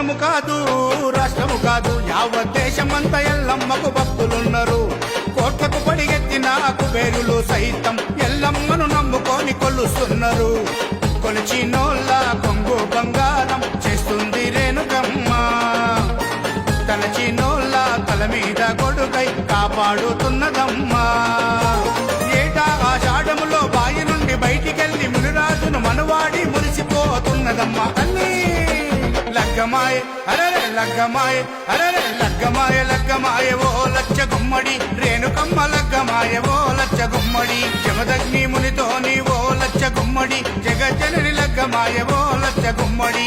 గ్రామము కాదు రాష్ట్రము కాదు యావత్ దేశమంతా ఎల్లమ్మకు భక్తులున్నారు. కోట్లకు పడిగెత్తిన కుబేరులు సైతం ఎల్లమ్మను నమ్ముకొని కొలుస్తున్నారు. కొలిచినోళ్ళ కొంగు బంగారం చేస్తుంది రేణుకమ్మ. తలచినోళ్ళ తల మీద గొడుగై కాపాడుతున్నదమ్మా. ఏటా ఆషాఢములో బాయి నుండి బయటికెళ్లి మునిరాజును మనవాడి మురిసిపోతున్నదమ్మా. తల్లి లగ్గమాయ అరరే లగ్గమాయ అరరే లగ్గమాయ లగ్గమాయ ఓ లచ్చ గుమ్మడి రేణుకమ్మ లగ్గమాయ ఓ లచ్చ గుమ్మడి జమదగ్ని మునితోని ఓ లచ్చ గుమ్మడి జగజ్జనని లగ్గమాయ ఓ లచ్చ గుమ్మడి.